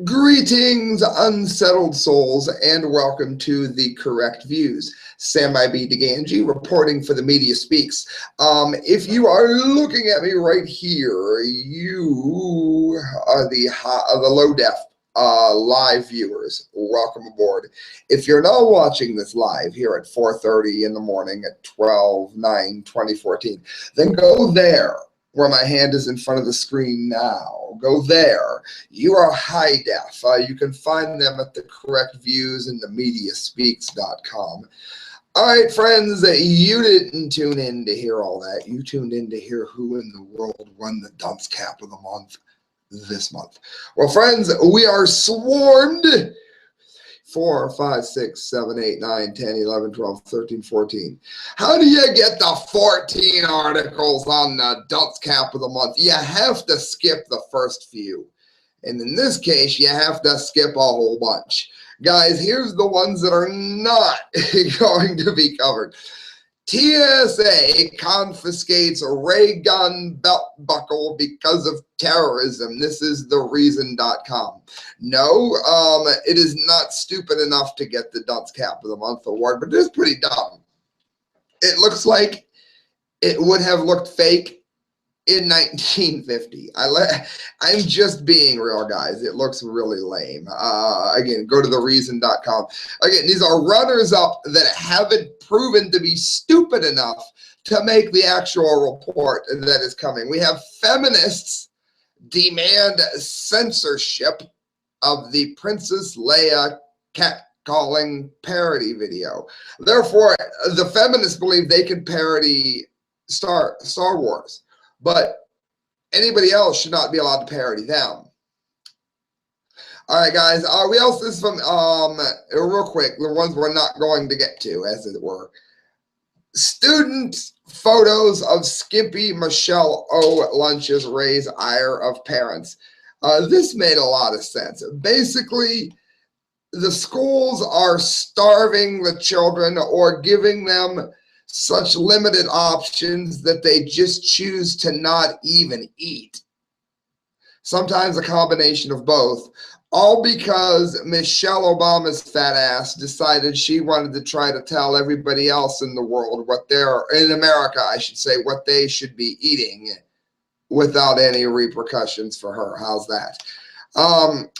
Greetings, unsettled souls, and welcome to The Correct Views. Sam I.B. Gangi reporting for the Media Speaks. If you are looking at me right here, you are the low def live viewers. Welcome aboard. If you're not watching this live here at 4:30 in the morning at 12/9/2014, then go there where my hand is in front of the screen now. Go there. You are high def. You can find them at The Correct Views and themediaspeaks.com. All right, friends, you didn't tune in to hear all that. You tuned in to hear who in the world won the Dunce Cap of the month this month. Well, friends, we are swarmed. 4, 5, 6, 7, 8, 9, 10, 11, 12, 13, 14. How do you get the 14 articles on the Dunce Cap of the month? You have to skip the first few. And in this case, you have to skip a whole bunch. Guys, here's the ones that are not going to be covered. TSA confiscates a ray gun belt buckle because of terrorism. This is thereason.com. No, it is not stupid enough to get the Dunce Cap of the Month award, but it is pretty dumb. It looks like it would have looked fake in 1950. I'm just being real, guys. It looks really lame. Again, go to thereason.com. Again, these are runners-up that haven't proven to be stupid enough to make the actual report that is coming. We have feminists demand censorship of the Princess Leia catcalling parody video. Therefore, the feminists believe they can parody Star Wars. But anybody else should not be allowed to parody them. All right, guys. We also, this is from, real quick, the ones we're not going to get to, as it were. Student photos of skimpy Michelle O lunches raise ire of parents. This made a lot of sense. Basically, the schools are starving the children or giving them such limited options that they just choose to not even eat. Sometimes a combination of both, all because Michelle Obama's fat ass decided she wanted to try to tell everybody else in the world in America, I should say, what they should be eating without any repercussions for her. How's that?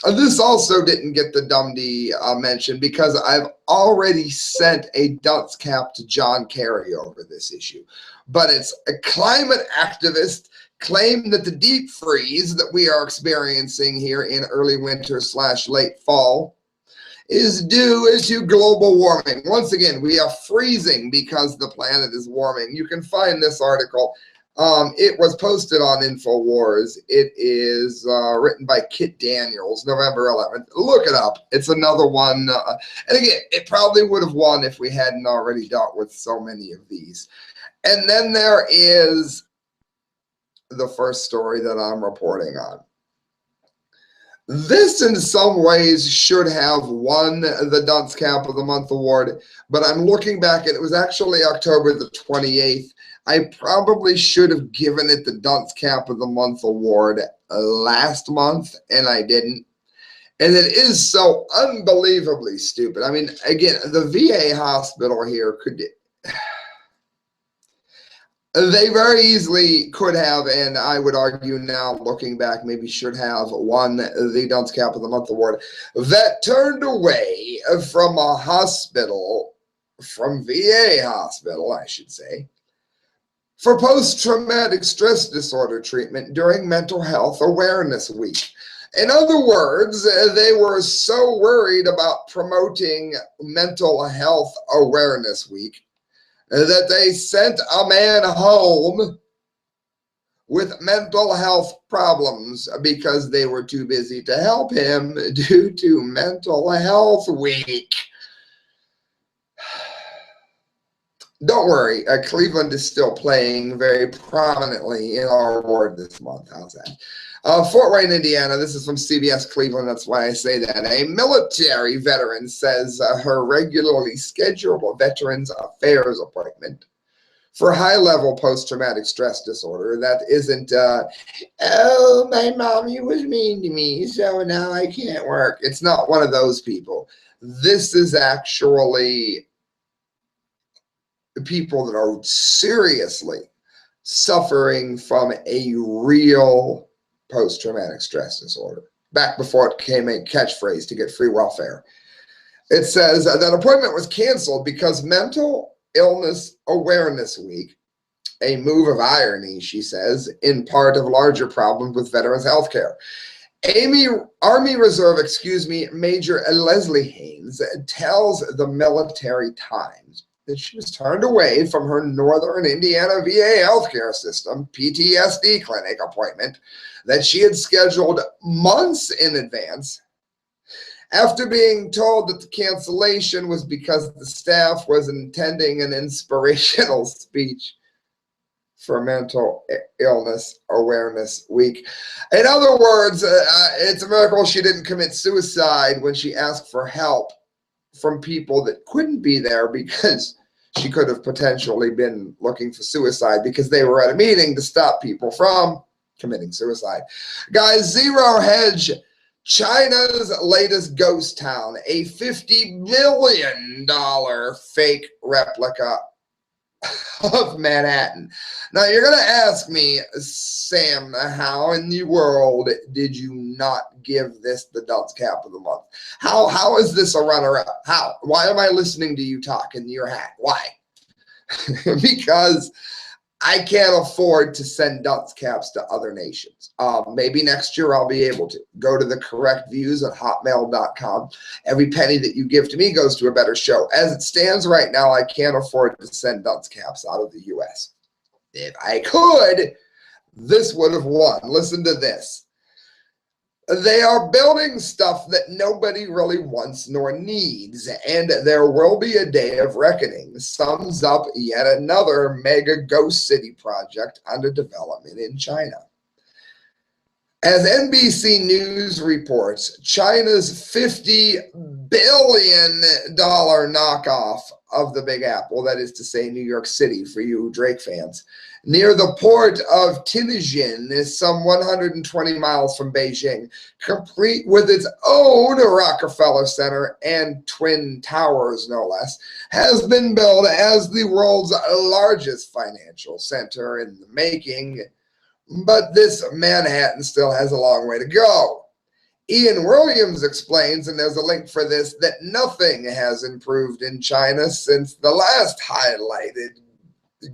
This also didn't get the Dumdy mention because I've already sent a dunce cap to John Kerry over this issue. But it's a climate activist claim that the deep freeze that we are experiencing here in early winter / late fall is due to global warming. Once again, we are freezing because the planet is warming. You can find this article. It was posted on InfoWars. It is written by Kit Daniels, November 11th. Look it up. It's another one. And again, it probably would have won if we hadn't already dealt with so many of these. And then there is the first story that I'm reporting on. This, in some ways, should have won the Dunce Cap of the Month award, but I'm looking back, and it was actually October the 28th. I probably should have given it the Dunce Cap of the Month award last month, and I didn't. And it is so unbelievably stupid. I mean, again, the VA hospital here could... They very easily could have, and I would argue now, looking back, maybe should have won the Dunce Cap of the Month award. That turned away from a hospital, from VA hospital, I should say, for post-traumatic stress disorder treatment during Mental Health Awareness Week. In other words, they were so worried about promoting Mental Health Awareness Week that they sent a man home with mental health problems because they were too busy to help him due to Mental Health Week. Don't worry, Cleveland is still playing very prominently in our award this month. How's that? Fort Wayne, Indiana. This is from CBS Cleveland. That's why I say that. A military veteran says her regularly scheduled Veterans Affairs appointment for high-level post-traumatic stress disorder. That isn't, oh, my mommy was mean to me, so now I can't work. It's not one of those people. This is actually people that are seriously suffering from a real post-traumatic stress disorder, back before it became a catchphrase to get free welfare. It says that appointment was canceled because Mental Illness Awareness Week, a move of irony, she says, in part of larger problems with veterans health care. Army Reserve, Major Leslie Haynes tells the Military Times that she was turned away from her Northern Indiana VA healthcare system PTSD clinic appointment that she had scheduled months in advance, after being told that the cancellation was because the staff was intending an inspirational speech for Mental Illness Awareness Week. In other words, it's a miracle she didn't commit suicide when she asked for help from people that couldn't be there, because she could have potentially been looking for suicide because they were at a meeting to stop people from committing suicide. Guys, Zero Hedge, China's latest ghost town, a $50 million fake replica of Manhattan. Now, you're going to ask me, Sam, how in the world did you not give this the Dunce Cap of the Month? How is this a runner-up? How? Why am I listening to you talk in your hat? Why? Because I can't afford to send Dunce Caps to other nations. Maybe next year I'll be able to. Go to the correct views at hotmail.com. Every penny that you give to me goes to a better show. As it stands right now, I can't afford to send Dunce Caps out of the U.S. If I could, this would have won. Listen to this. They are building stuff that nobody really wants nor needs, and there will be a day of reckoning, sums up yet another mega ghost city project under development in China. As NBC News reports, China's $50 billion knockoff of the Big Apple, that is to say New York City for you Drake fans, near the port of Tianjin, is some 120 miles from Beijing, complete with its own Rockefeller Center and Twin Towers, no less, has been billed as the world's largest financial center in the making. But this Manhattan still has a long way to go. Ian Williams explains, and there's a link for this, that nothing has improved in China since the last highlighted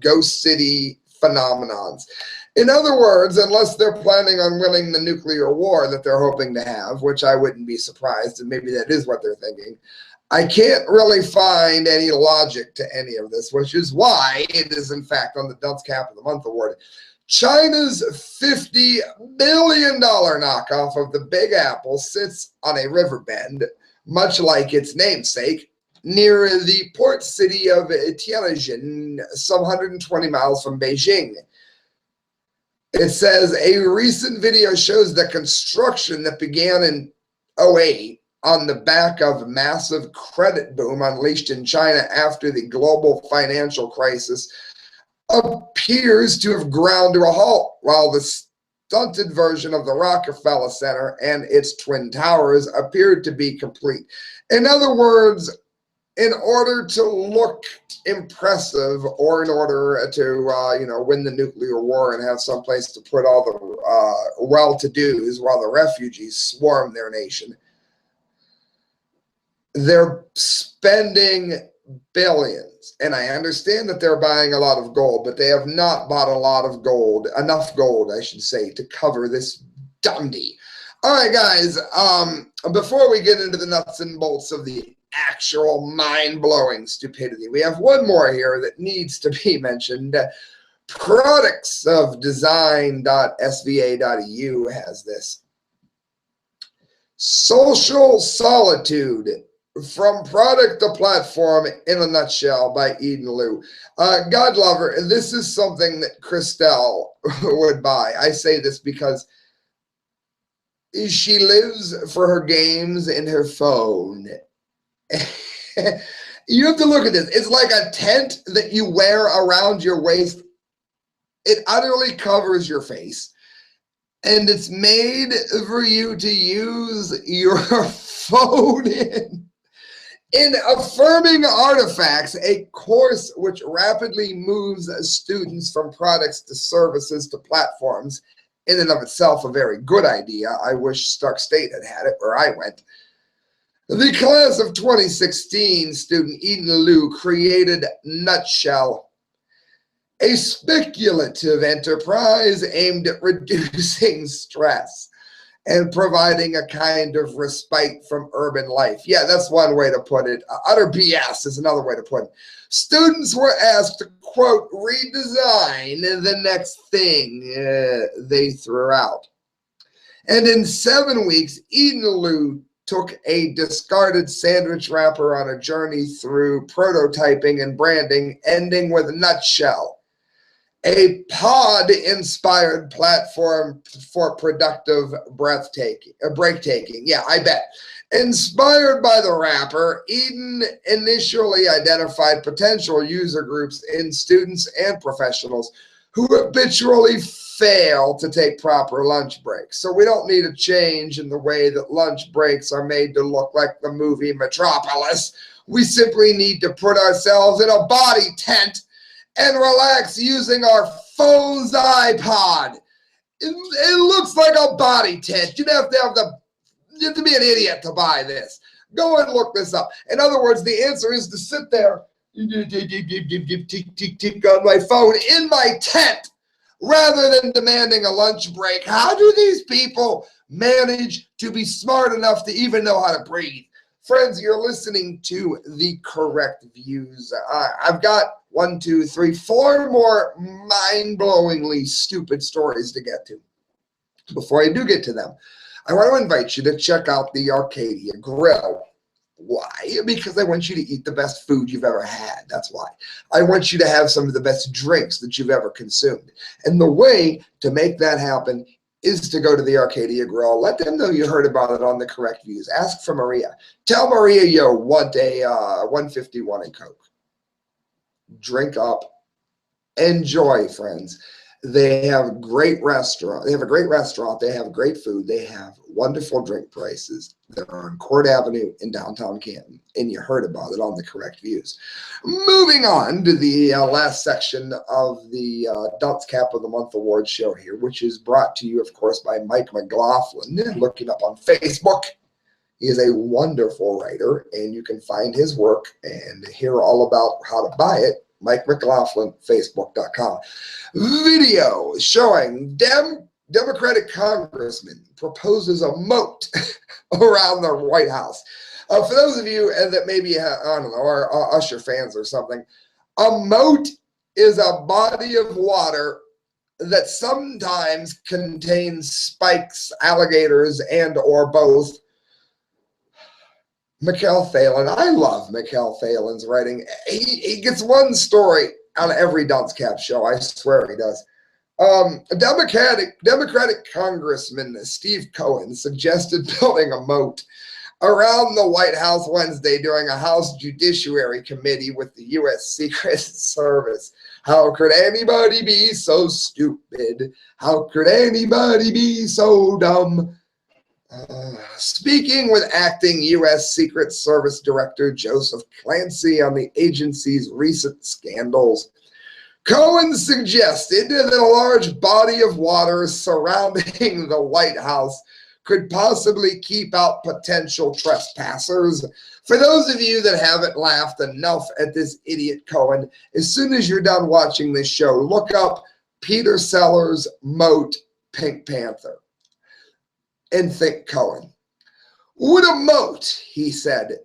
ghost city phenomenons. In other words, unless they're planning on winning the nuclear war that they're hoping to have, which I wouldn't be surprised, and maybe that is what they're thinking, I can't really find any logic to any of this, which is why it is, in fact, on the Dunce Cap of the Month award. China's $50 billion knockoff of the Big Apple sits on a riverbend, much like its namesake, near the port city of Tianjin, some 120 miles from Beijing. It says a recent video shows the construction that began in 2008 on the back of massive credit boom unleashed in China after the global financial crisis appears to have ground to a halt, while the stunted version of the Rockefeller Center and its Twin Towers appeared to be complete. In other words, in order to look impressive, or in order to win the nuclear war and have some place to put all the well-to-dos while the refugees swarm their nation, they're spending billions. And I understand that they're buying a lot of gold, but they have not bought enough gold, I should say, to cover this dundee. All right, guys, before we get into the nuts and bolts of the actual mind-blowing stupidity, we have one more here that needs to be mentioned. Products of Design.sva.eu has this. Social solitude, from product to platform in a nutshell, by Eden Liu. God lover, this is something that Christelle would buy. I say this because she lives for her games and her phone. You have to look at this. It's like a tent that you wear around your waist. It utterly covers your face. And it's made for you to use your phone in affirming artifacts, a course which rapidly moves students from products to services to platforms. In and of itself, a very good idea. I wish Stark State had it where I went. The class of 2016 student Eden Liu created Nutshell, a speculative enterprise aimed at reducing stress and providing a kind of respite from urban life. Yeah, that's one way to put it. Utter BS is another way to put it. Students were asked to, quote, redesign the next thing they threw out. And in 7 weeks, Eden Liu took a discarded sandwich wrapper on a journey through prototyping and branding, ending with Nutshell, a pod-inspired platform for productive break-taking. Yeah, I bet. Inspired by the wrapper, Eden initially identified potential user groups in students and professionals who habitually fail to take proper lunch breaks. So we don't need a change in the way that lunch breaks are made to look like the movie Metropolis. We simply need to put ourselves in a body tent and relax using our phone's iPod. It looks like a body tent. You have to be an idiot to buy this. Go and look this up. In other words, the answer is to sit there on my phone in my tent rather than demanding a lunch break. How do these people manage to be smart enough to even know how to breathe? Friends, you're listening to The Correct Views. I've got 1, 2, 3, 4 more mind-blowingly stupid stories to get to. Before I do get to them, I want to invite you to check out the Arcadia Grill. Why? Because I want you to eat the best food you've ever had. That's why. I want you to have some of the best drinks that you've ever consumed. And the way to make that happen is to go to the Arcadia Grill. Let them know you heard about it on The Correct Views. Ask for Maria. Tell Maria you want a 151 and Coke. Drink up. Enjoy, friends. They have a great restaurant. They have great food. They have wonderful drink prices. They're on Court Avenue in downtown Canton, and you heard about it on The Correct Views. Moving on to the last section of the Dunce Cap of the Month Award show here, which is brought to you, of course, by Mike McLaughlin. Looking up on Facebook. He is a wonderful writer, and you can find his work and hear all about how to buy it. Mike McLaughlin, Facebook.com. Video showing Democratic congressman proposes a moat around the White House. For those of you that maybe, I don't know, are Usher fans or something, a moat is a body of water that sometimes contains spikes, alligators, and or both. Mikhail Phelan. I love Mikhail Phelan's writing. He gets one story on every Dunce Cap show. I swear he does. Democratic Congressman Steve Cohen suggested building a moat around the White House Wednesday during a House Judiciary Committee with the U.S. Secret Service. How could anybody be so stupid? How could anybody be so dumb? Speaking with acting U.S. Secret Service Director Joseph Clancy on the agency's recent scandals, Cohen suggested that a large body of water surrounding the White House could possibly keep out potential trespassers. For those of you that haven't laughed enough at this idiot Cohen, as soon as you're done watching this show, look up Peter Sellers' Moat Pink Panther and think Cohen. Would a moat, he said,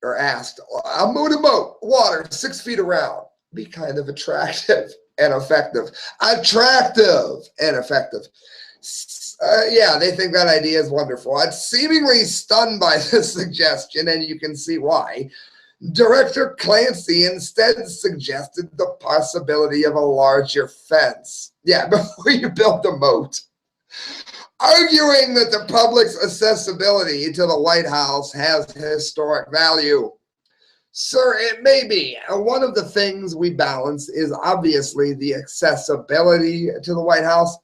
or asked, a moat, water 6 feet around, be kind of attractive and effective? Attractive and effective. Yeah, they think that idea is wonderful. I'm seemingly stunned by this suggestion, and you can see why. Director Clancy instead suggested the possibility of a larger fence. Yeah, before you build the moat. Arguing that the public's accessibility to the White House has historic value. Sir, it may be. One of the things we balance is obviously the accessibility to the White House.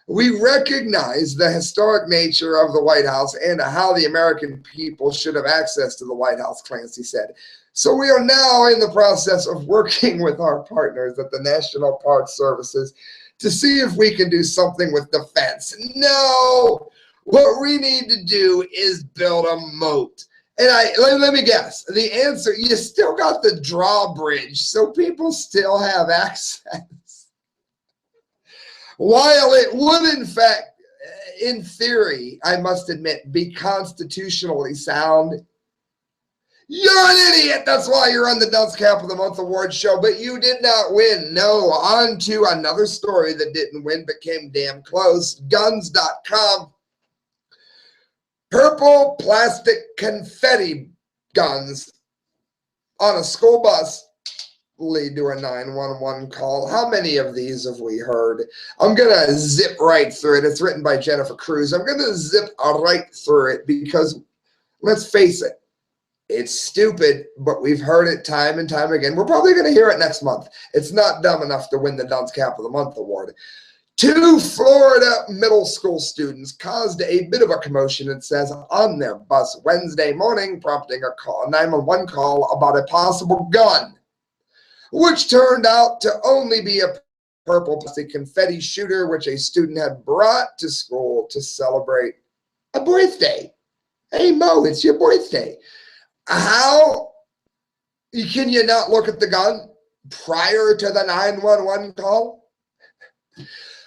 We recognize the historic nature of the White House and how the American people should have access to the White House, Clancy said. So we are now in the process of working with our partners at the National Park Services to see if we can do something with the fence. No, what we need to do is build a moat. And let me guess, the answer, you still got the drawbridge, so people still have access. While it would, in fact, in theory, I must admit, be constitutionally sound, you're an idiot. That's why you're on the Dunce Cap of the Month Award show, but you did not win. No, on to another story that didn't win but came damn close. Guns.com. Purple plastic confetti guns on a school bus lead to a 911 call. How many of these have we heard? I'm going to zip right through it. It's written by Jennifer Cruz. I'm going to zip right through it because, let's face it, it's stupid, but we've heard it time and time again. We're probably going to hear it next month. It's not dumb enough to win the Dunce Cap of the Month award. 2 Florida middle school students caused a bit of a commotion, it says, on their bus Wednesday morning, prompting a 911 call about a possible gun, which turned out to only be a purple plastic confetti shooter, which a student had brought to school to celebrate a birthday. Hey, Mo, it's your birthday. How can you not look at the gun prior to the 911 call?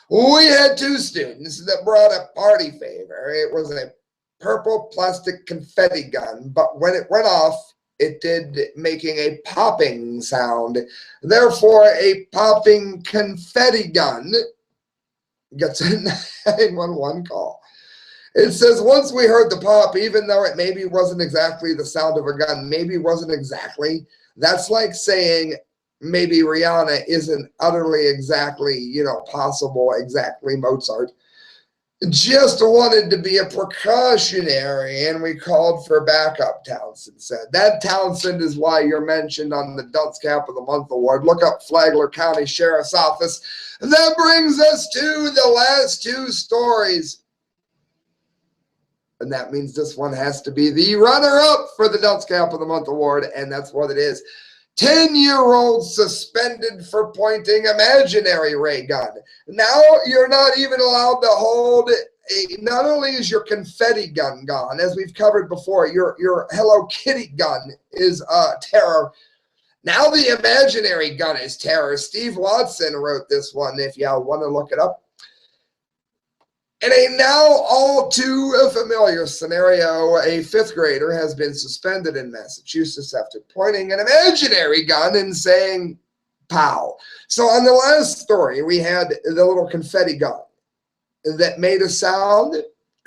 We had 2 students that brought a party favor. It was a purple plastic confetti gun, but when it went off, it did making a popping sound. Therefore, a popping confetti gun gets a 911 call. It says, once we heard the pop, even though it maybe wasn't exactly the sound of a gun, maybe wasn't exactly, that's like saying maybe Rihanna isn't utterly exactly, possible, exactly Mozart. Just wanted to be a precautionary, and we called for backup, Townsend said. That, Townsend, is why you're mentioned on the Dunce Cap of the Month award. Look up Flagler County Sheriff's Office. That brings us to the last 2 stories. And that means this one has to be the runner-up for the Dunce Cap of the Month award, and that's what it is. 10-year-old suspended for pointing imaginary ray gun. Now you're not even allowed to hold not only is your confetti gun gone, as we've covered before, your Hello Kitty gun is terror. Now the imaginary gun is terror. Steve Watson wrote this one, if y'all want to look it up. In a now all too familiar scenario, a 5th grader has been suspended in Massachusetts after pointing an imaginary gun and saying, pow. So on the last story, we had the little confetti gun that made a sound.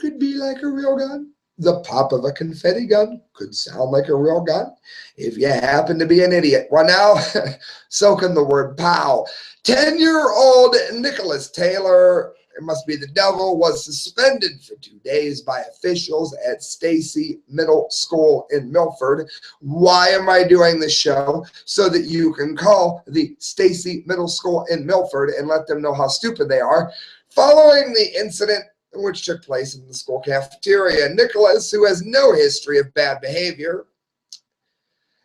Could be like a real gun. The pop of a confetti gun could sound like a real gun if you happen to be an idiot. Well, now, so can the word pow. 10-year-old Nicholas Taylor, it must be the devil, was suspended for 2 days by officials at Stacy Middle School in Milford. Why am I doing this show? So that you can call the Stacy Middle School in Milford and let them know how stupid they are. Following the incident, which took place in the school cafeteria, Nicholas, who has no history of bad behavior,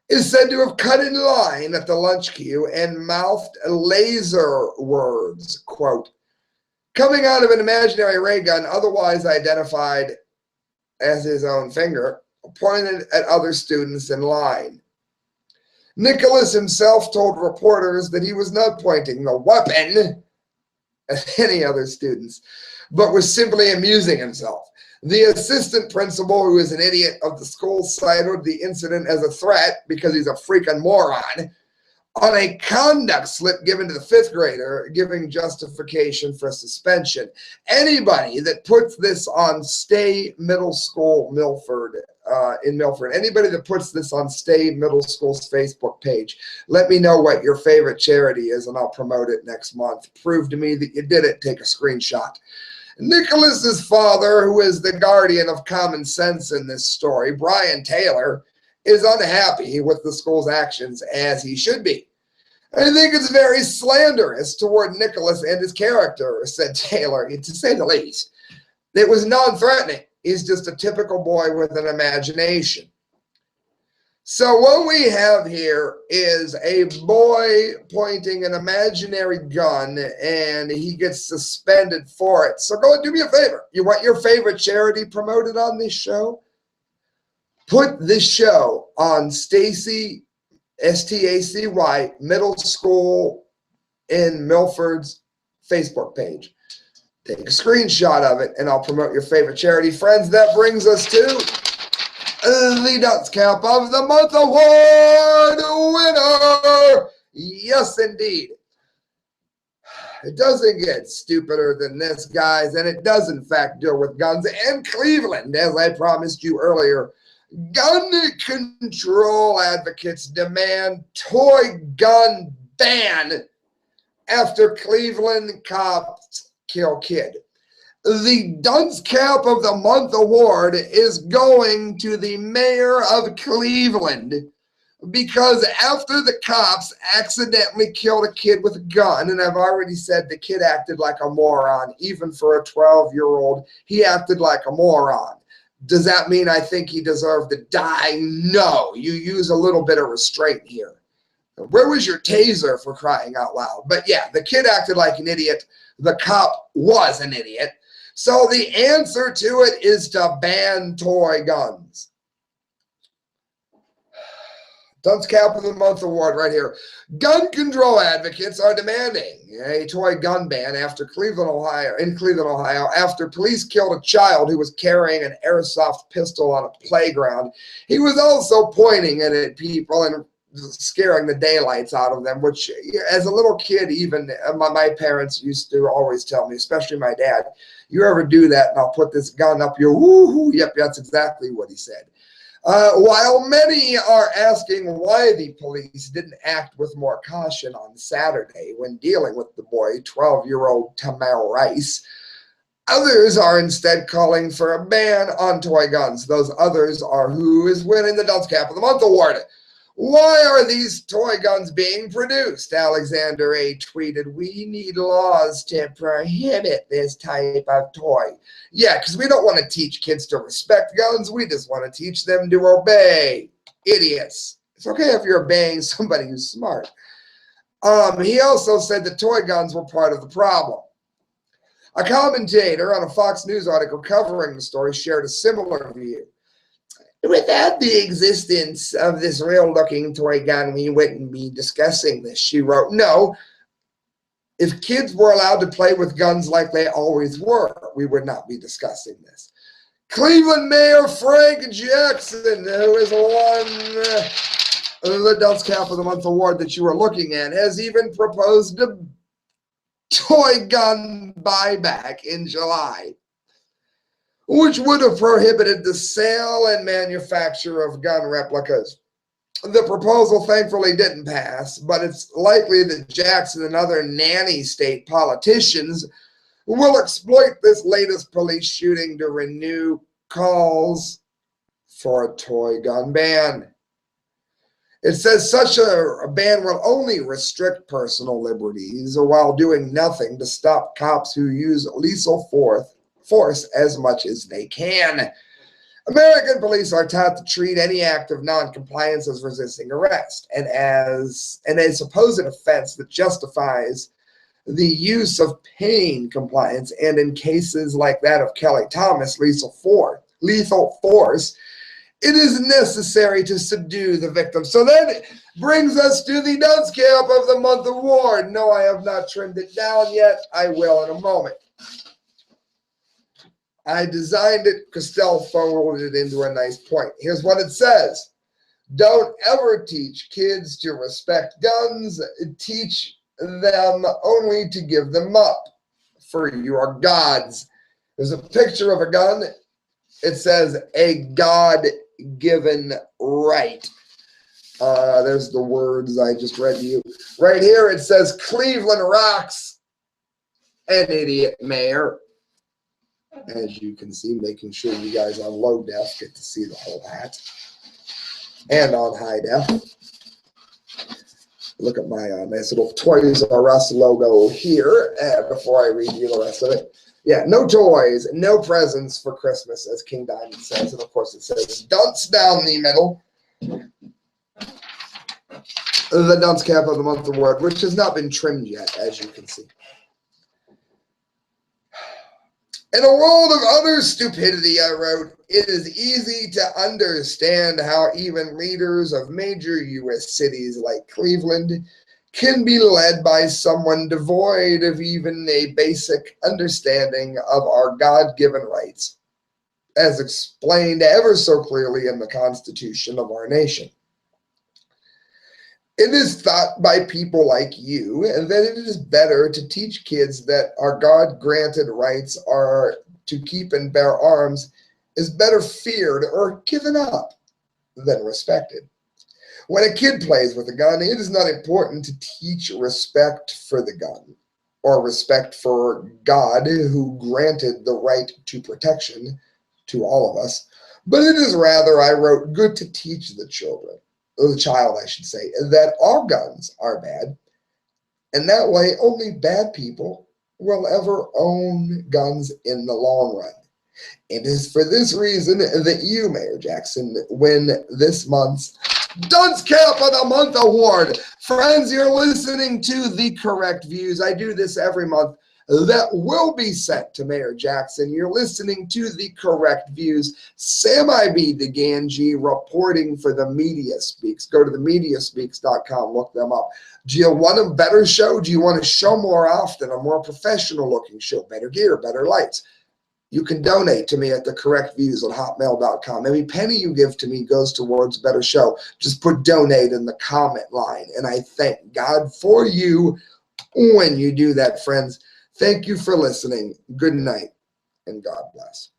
is said to have cut in line at the lunch queue and mouthed laser words, quote, coming out of an imaginary ray gun, otherwise identified as his own finger, pointed at other students in line. Nicholas himself told reporters that he was not pointing the weapon at any other students, but was simply amusing himself. The assistant principal, who is an idiot of the school, cited the incident as a threat because he's a freaking moron on a conduct slip given to the 5th grader, giving justification for suspension. Anybody that puts this on Stay Middle School Milford, in Milford, anybody that puts this on Stay Middle School's Facebook page, let me know what your favorite charity is and I'll promote it next month. Prove to me that you did it. Take a screenshot. Nicholas's father, who is the guardian of common sense in this story, Brian Taylor, is unhappy with the school's actions, as he should be. I think it's very slanderous toward Nicholas and his character, said Taylor, to say the least. It was non-threatening. He's just a typical boy with an imagination. So what we have here is a boy pointing an imaginary gun, and he gets suspended for it. So go do me a favor. You want your favorite charity promoted on this show? Put this show on Stacy, Stacy, Middle School in Milford's Facebook page. Take a screenshot of it, and I'll promote your favorite charity. Friends, that brings us to the Dunce Cap of the Month Award winner. Yes, indeed. It doesn't get stupider than this, guys, and it does, in fact, deal with guns and Cleveland, as I promised you earlier. Gun control advocates demand toy gun ban after Cleveland cops kill kid. The Dunce Cap of the Month award is going to the mayor of Cleveland because after the cops accidentally killed a kid with a gun, and I've already said the kid acted like a moron, even for a 12-year-old, he acted like a moron. Does that mean I think he deserved to die? No, you use a little bit of restraint here. Where was your taser, for crying out loud? But yeah, the kid acted like an idiot. The cop was an idiot. So the answer to it is to ban toy guns. Dunce Cap of the Month award right here. Gun control advocates are demanding a toy gun ban after Cleveland, Ohio, after police killed a child who was carrying an airsoft pistol on a playground. He was also pointing it at people and scaring the daylights out of them, which as a little kid, even my parents used to always tell me, especially my dad, you ever do that and I'll put this gun up your woo-hoo. Yep, that's exactly what he said. While many are asking why the police didn't act with more caution on Saturday when dealing with the boy, 12-year-old Tamar Rice, others are instead calling for a ban on toy guns. Those others are who is winning the Dunce Cap of the Month award. Why are these toy guns being produced? Alexander A. tweeted, we need laws to prohibit this type of toy. Yeah, because we don't want to teach kids to respect guns. We just want to teach them to obey. Idiots. It's okay if you're obeying somebody who's smart. He also said that toy guns were part of the problem. A commentator on a Fox News article covering the story shared a similar view. Without the existence of this real-looking toy gun, we wouldn't be discussing this, she wrote. No, if kids were allowed to play with guns like they always were, we would not be discussing this. Cleveland Mayor Frank Jackson, who has won the Dunce Cap of the Month award that you are looking at, has even proposed a toy gun buyback in July, which would have prohibited the sale and manufacture of gun replicas. The proposal thankfully didn't pass, but it's likely that Jackson and other nanny state politicians will exploit this latest police shooting to renew calls for a toy gun ban. It says such a ban will only restrict personal liberties while doing nothing to stop cops who use lethal force as much as they can. American police are taught to treat any act of non-compliance as resisting arrest and as a supposed offense that justifies the use of pain compliance, and in cases like that of Kelly Thomas, lethal force, it is necessary to subdue the victim. So that brings us to the Dunce Cap of the Month award. No, I have not trimmed it down yet. I will in a moment. I designed it, Costello folded it into a nice point. Here's what it says. Don't ever teach kids to respect guns. Teach them only to give them up, for you are gods. There's a picture of a gun. It says a God-given right. There's the words I just read to you. Right here it says Cleveland rocks, an idiot mayor. As you can see, making sure you guys on low def get to see the whole hat. and on high def. Look at my nice little Toys R Us logo here before I read you the rest of it. Yeah, no toys, no presents for Christmas, as King Diamond says. And of course it says Dunce down the middle. The dunce cap of the month award, which has not been trimmed yet, as you can see. In a world of utter stupidity, I wrote, it is easy to understand how even leaders of major U.S. cities like Cleveland can be led by someone devoid of even a basic understanding of our God-given rights, as explained ever so clearly in the Constitution of our nation. It is thought by people like you that it is better to teach kids that our God-granted rights are to keep and bear arms is better feared or given up than respected. When a kid plays with a gun, it is not important to teach respect for the gun or respect for God who granted the right to protection to all of us, but it is rather, I wrote, good to teach the child, I should say, that all guns are bad, and that way only bad people will ever own guns in the long run. It is for this reason that you, Mayor Jackson, win this month's Dunce Cap of the Month Award. Friends, you're listening to The Correct Views. I do this every month. That will be sent to Mayor Jackson. You're listening to The Correct Views. Sam I.B. DeGangi reporting for The Media Speaks. Go to themediaspeaks.com, look them up. Do you want a better show? Do you want a show more often, a more professional looking show, better gear, better lights? You can donate to me at thecorrectviews@hotmail.com. Every penny you give to me goes towards a better show. Just put donate in the comment line, and I thank God for you when you do that, friends. Thank you for listening. Good night, and God bless.